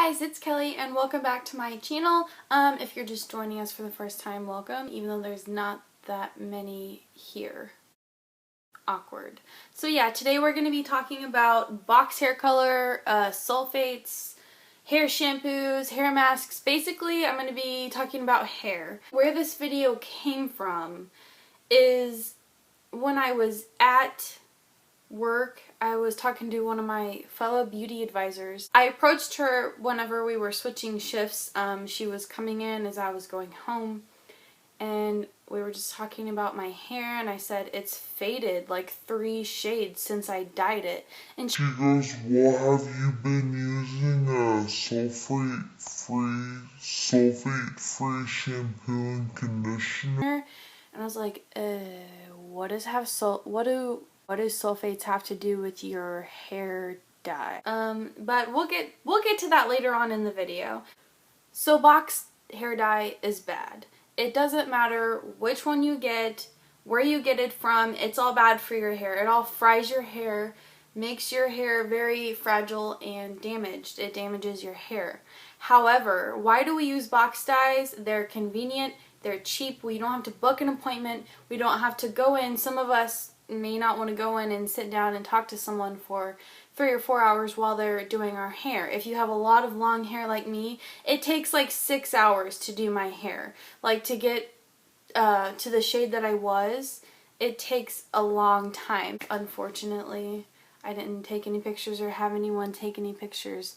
guys, it's Kelly and welcome back to my channel. If you're just joining us for the first time, welcome, even though there's not that many here. Awkward. So yeah, today we're going to be talking about box hair color, sulfates, hair shampoos, hair masks. Basically, I'm going to be talking about hair. Where this video came from is when I was at work, I was talking to one of my fellow beauty advisors. I approached her whenever we were switching shifts. She was coming in as I was going home, and we were just talking about my hair, and I said it's faded like 3 shades since I dyed it. And she goes, well, have you been using a sulfate-free shampoo and conditioner? And I was like, what do sulfates have to do with your hair dye? But we'll get to that later on in the video. So box hair dye is bad. It doesn't matter which one you get, where you get it from, it's all bad for your hair. It all fries your hair, makes your hair very fragile and damaged. It damages your hair. However, why do we use box dyes? They're convenient, they're cheap, we don't have to book an appointment, we don't have to go in. Some of us may not want to go in and sit down and talk to someone for 3 or 4 hours while they're doing our hair. If you have a lot of long hair like me, it takes like 6 hours to do my hair. Like to get to the shade that I was, it takes a long time. Unfortunately, I didn't take any pictures or have anyone take any pictures.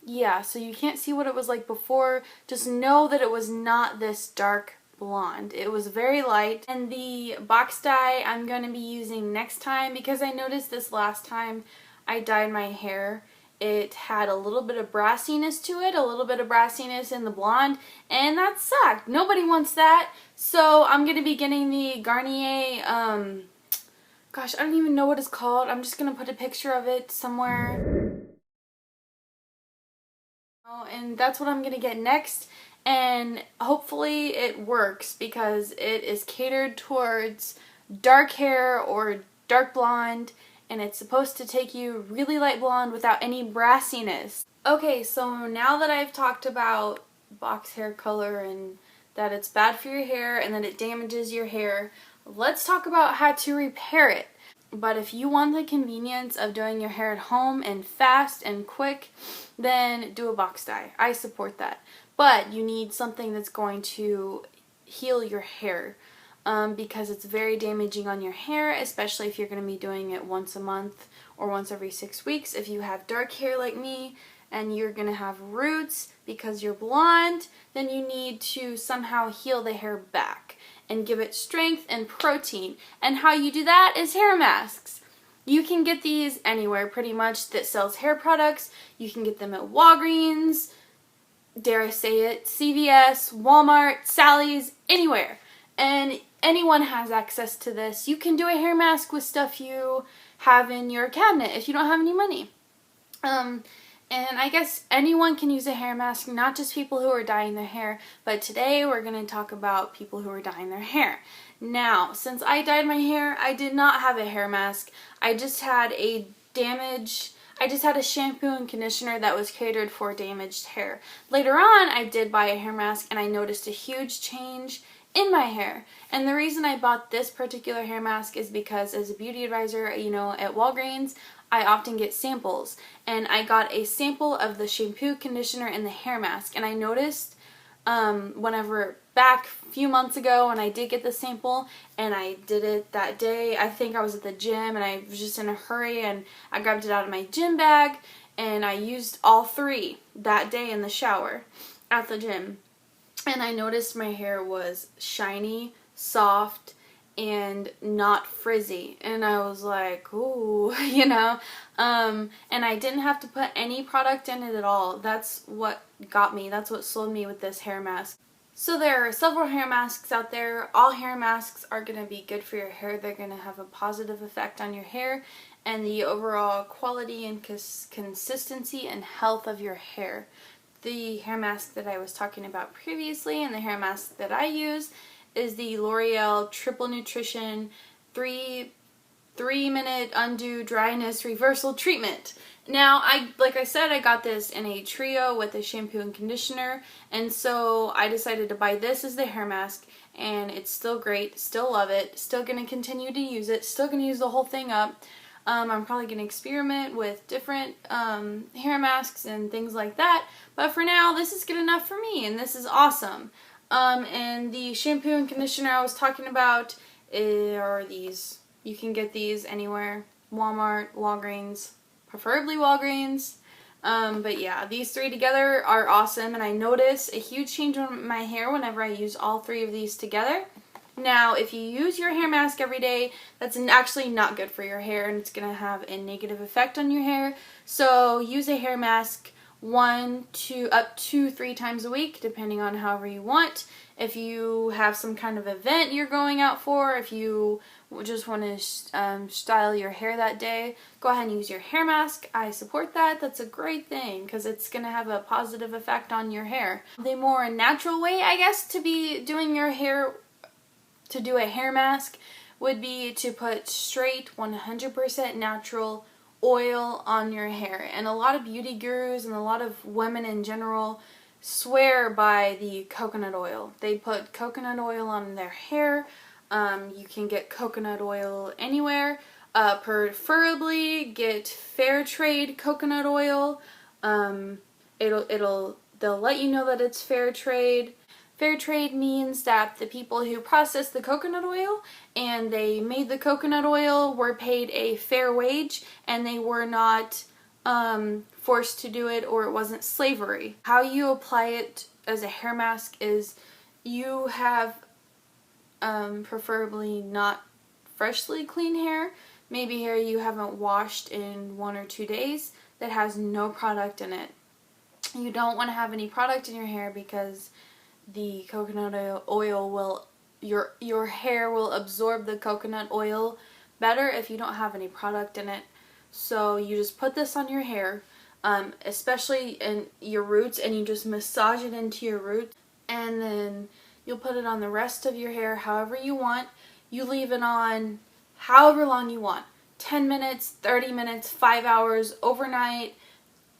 Yeah, so you can't see what it was like before. Just know that it was not this dark blonde. It was very light. And the box dye I'm going to be using next time, because I noticed this last time I dyed my hair, it had a little bit of brassiness to it, a little bit of brassiness in the blonde, and that sucked. Nobody wants that. So I'm going to be getting the Garnier, gosh, I don't even know what it's called. I'm just going to put a picture of it somewhere. And that's what I'm going to get next. And hopefully it works, because it is catered towards dark hair or dark blonde, and it's supposed to take you really light blonde without any brassiness. Okay, so now that I've talked about box hair color and that it's bad for your hair and that it damages your hair, let's talk about how to repair it. But if you want the convenience of doing your hair at home and fast and quick, then do a box dye. I support that. But you need something that's going to heal your hair, because it's very damaging on your hair, especially if you're going to be doing it once a month or once every 6 weeks. If you have dark hair like me and you're going to have roots because you're blonde, then you need to somehow heal the hair back and give it strength and protein. And how you do that is hair masks. You can get these anywhere pretty much that sells hair products. You can get them at Walgreens, dare I say it, CVS, Walmart, Sally's, anywhere. And anyone has access to this. You can do a hair mask with stuff you have in your cabinet if you don't have any money. And I guess anyone can use a hair mask, not just people who are dyeing their hair, but today we're going to talk about people who are dyeing their hair. Now, since I dyed my hair, I did not have a hair mask. I just had a shampoo and conditioner that was catered for damaged hair. Later on, I did buy a hair mask, and I noticed a huge change in my hair. And the reason I bought this particular hair mask is because as a beauty advisor, you know, at Walgreens, I often get samples, and I got a sample of the shampoo, conditioner, and the hair mask, and I noticed whenever back a few months ago when I did get the sample, and I did it that day. I think I was at the gym and I was just in a hurry, and I grabbed it out of my gym bag, and I used all 3 that day in the shower at the gym, and I noticed my hair was shiny, soft, and not frizzy, and I was like, ooh, you know, and I didn't have to put any product in it at all. That's what got me, that's what sold me with this hair mask. So there are several hair masks out there. All hair masks are going to be good for your hair. They're going to have a positive effect on your hair and the overall quality and consistency and health of your hair. The hair mask that I was talking about previously and the hair mask that I use is the L'Oreal Triple Nutrition 3 3-minute undo dryness reversal treatment. Now, like I said, I got this in a trio with a shampoo and conditioner, and so I decided to buy this as the hair mask, and it's still great, still love it, still going to continue to use it, still going to use the whole thing up. I'm probably going to experiment with different hair masks and things like that, but for now, this is good enough for me, and this is awesome. And the shampoo and conditioner I was talking about are these. You can get these anywhere. Walmart, Walgreens, preferably Walgreens. But yeah, these three together are awesome, and I notice a huge change in my hair whenever I use all three of these together. Now, if you use your hair mask every day, that's actually not good for your hair, and it's going to have a negative effect on your hair. So use a hair mask 1 to up to 3 times a week, depending on however you want. If you have some kind of event you're going out for, if you just want to style your hair that day, go ahead and use your hair mask. I support that. That's a great thing because it's going to have a positive effect on your hair. The more natural way, I guess, to be doing your hair, to do a hair mask, would be to put straight 100% natural oil on your hair. And a lot of beauty gurus and a lot of women in general swear by the coconut oil. They put coconut oil on their hair. You can get coconut oil anywhere. Preferably get fair trade coconut oil. They'll let you know that it's fair trade. Fair trade means that the people who processed the coconut oil and they made the coconut oil were paid a fair wage, and they were not forced to do it, or it wasn't slavery. How you apply it as a hair mask is you have preferably not freshly clean hair, maybe hair you haven't washed in 1 or 2 days that has no product in it. You don't want to have any product in your hair because the coconut oil will, your hair will absorb the coconut oil better if you don't have any product in it. So you just put this on your hair, especially in your roots, and you just massage it into your roots, and then you'll put it on the rest of your hair however you want. You leave it on however long you want. 10 minutes, 30 minutes, 5 hours, overnight,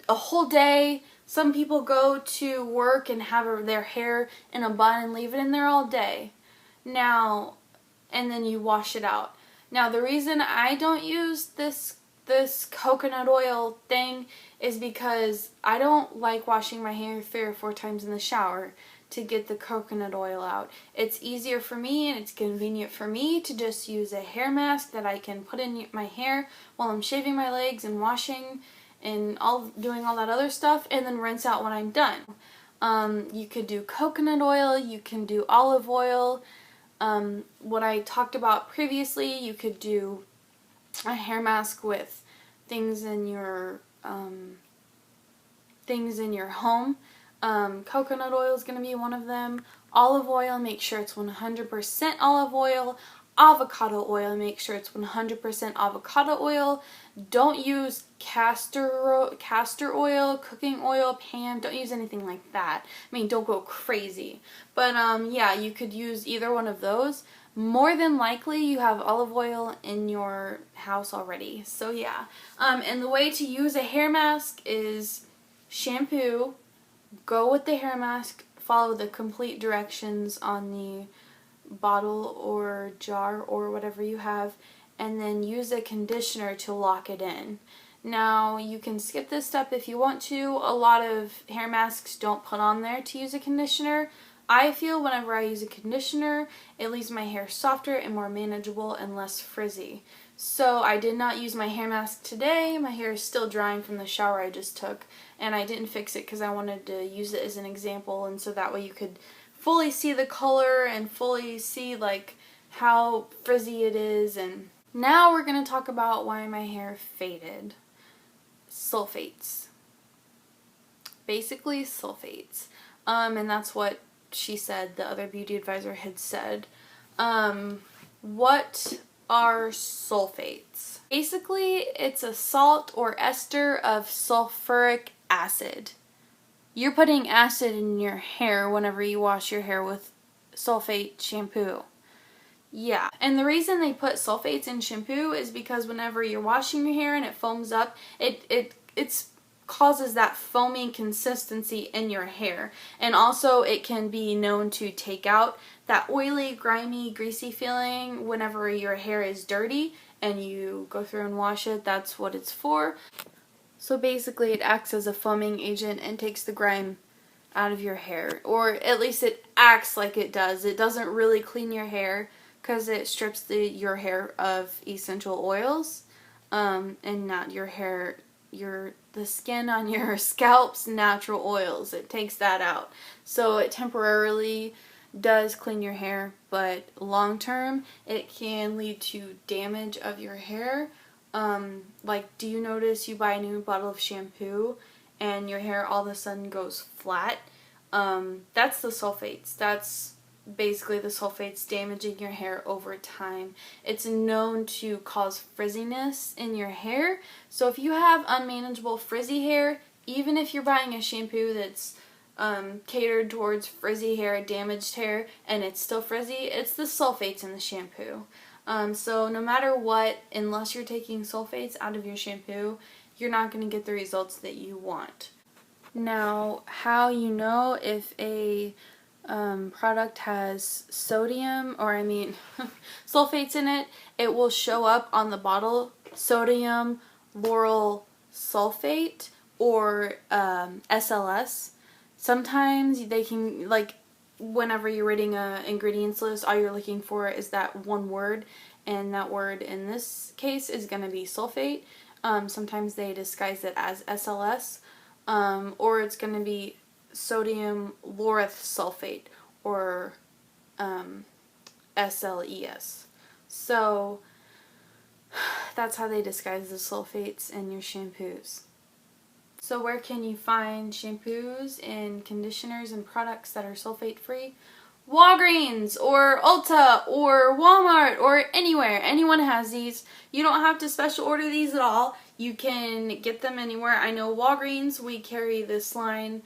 a whole day. Some people go to work and have their hair in a bun and leave it in there all day. Now, and then you wash it out. Now, the reason I don't use this coconut oil thing is because I don't like washing my hair 3 or 4 times in the shower to get the coconut oil out. It's easier for me and it's convenient for me to just use a hair mask that I can put in my hair while I'm shaving my legs and washing and doing all that other stuff, and then rinse out when I'm done. You could do coconut oil, you can do olive oil. What I talked about previously, you could do a hair mask with things in your home. Coconut oil is going to be one of them. Olive oil, make sure it's 100% olive oil. Avocado oil, make sure it's 100% avocado oil. Don't use castor oil, cooking oil, Pam. Don't use anything like that. I mean, don't go crazy. But yeah, you could use either one of those. More than likely, you have olive oil in your house already. So yeah. And the way to use a hair mask is shampoo, go with the hair mask, follow the complete directions on the bottle or jar or whatever you have, and then use a conditioner to lock it in. Now, you can skip this step if you want to. A lot of hair masks don't put on there to use a conditioner. I feel whenever I use a conditioner, it leaves my hair softer and more manageable and less frizzy. So I did not use my hair mask today. My hair is still drying from the shower I just took, and I didn't fix it because I wanted to use it as an example, and so that way you could fully see the color and fully see like how frizzy it is. And now we're going to talk about why my hair faded. Sulfates. Basically sulfates. And that's what she said, the other beauty advisor had said. What are sulfates? Basically, it's a salt or ester of sulfuric acid. You're putting acid in your hair whenever you wash your hair with sulfate shampoo. Yeah, and the reason they put sulfates in shampoo is because whenever you're washing your hair and it foams up, it's causes that foamy consistency in your hair. And also it can be known to take out that oily, grimy, greasy feeling whenever your hair is dirty and you go through and wash it. That's what it's for. So basically it acts as a foaming agent and takes the grime out of your hair, or at least it acts like it does. It doesn't really clean your hair because it strips your hair of essential oils, and not your hair, the skin on your scalp's natural oils. It takes that out. So it temporarily does clean your hair, but long term it can lead to damage of your hair. Like, do you notice you buy a new bottle of shampoo and your hair all of a sudden goes flat? That's the sulfates. That's basically the sulfates damaging your hair over time. It's known to cause frizziness in your hair. So if you have unmanageable frizzy hair, even if you're buying a shampoo that's catered towards frizzy hair, damaged hair, and it's still frizzy, it's the sulfates in the shampoo. So no matter what, unless you're taking sulfates out of your shampoo, you're not going to get the results that you want. Now, how you know if a product has sodium, or sulfates in it, it will show up on the bottle, sodium lauryl sulfate, or SLS. Sometimes they can, like, whenever you're reading a ingredients list, all you're looking for is that one word, and that word in this case is going to be sulfate. Sometimes they disguise it as SLS, or it's going to be sodium lauryl sulfate, or SLES. So that's how they disguise the sulfates in your shampoos. So where can you find shampoos and conditioners and products that are sulfate free? Walgreens or Ulta or Walmart or anywhere. Anyone has these. You don't have to special order these at all. You can get them anywhere. I know Walgreens, we carry this line.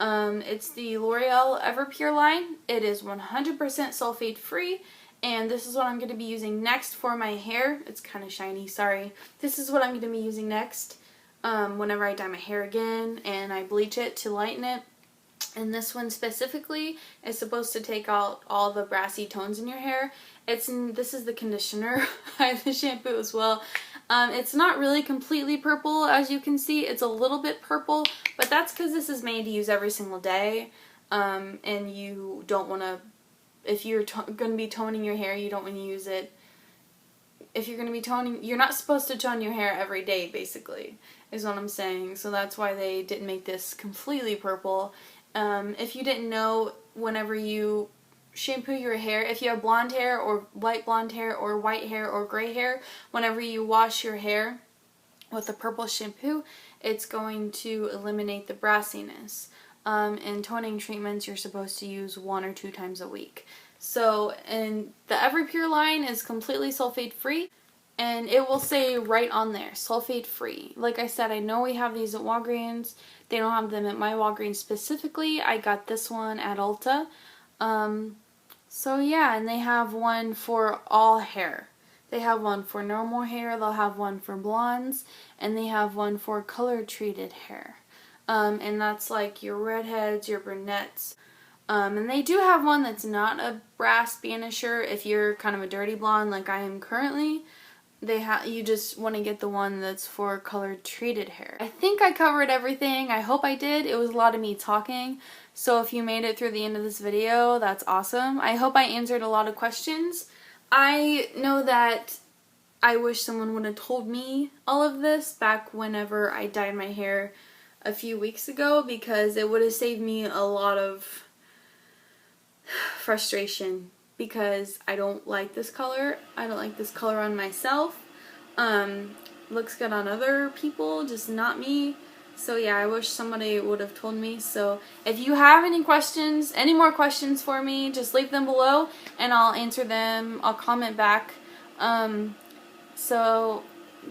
It's the L'Oreal Everpure line. It is 100% sulfate free. And this is what I'm going to be using next for my hair. It's kind of shiny, sorry. This is what I'm going to be using next whenever I dye my hair again and I bleach it to lighten it. And this one specifically is supposed to take out all the brassy tones in your hair. This is the conditioner. I have the shampoo as well. It's not really completely purple, as you can see. It's a little bit purple, but that's because this is made to use every single day. And you don't want to, if you're going to be toning your hair, you don't want to use it. If you're going to be toning, you're not supposed to tone your hair every day, basically, is what I'm saying. So that's why they didn't make this completely purple. If you didn't know, whenever you shampoo your hair, if you have blonde hair or light blonde hair or white hair or gray hair, whenever you wash your hair with a purple shampoo, it's going to eliminate the brassiness. In toning treatments, you're supposed to use 1 or 2 times a week. So, and the Everpure line is completely sulfate free, and it will say right on there, sulfate free. Like I said, I know we have these at Walgreens. They don't have them at my Walgreens specifically. I got this one at Ulta. So yeah, and they have one for all hair. They have one for normal hair, they'll have one for blondes, and they have one for color treated hair. And that's like your redheads, your brunettes. And they do have one that's not a brass banisher if you're kind of a dirty blonde like I am currently. You just want to get the one that's for color treated hair. I think I covered everything. I hope I did. It was a lot of me talking. So if you made it through the end of this video, that's awesome. I hope I answered a lot of questions. I know that I wish someone would have told me all of this back whenever I dyed my hair a few weeks ago, because it would have saved me a lot of frustration, because I don't like this color. I don't like this color on myself. Looks good on other people, just not me. So yeah, I wish somebody would have told me. So if you have any questions, any more questions for me, just leave them below and I'll answer them. I'll comment back. So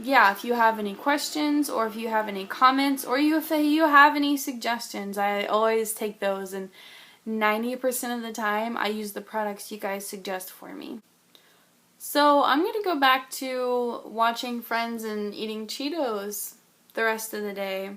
yeah, if you have any questions or if you have any comments or if you have any suggestions, I always take those, and 90% of the time I use the products you guys suggest for me. So I'm going to go back to watching Friends and eating Cheetos the rest of the day.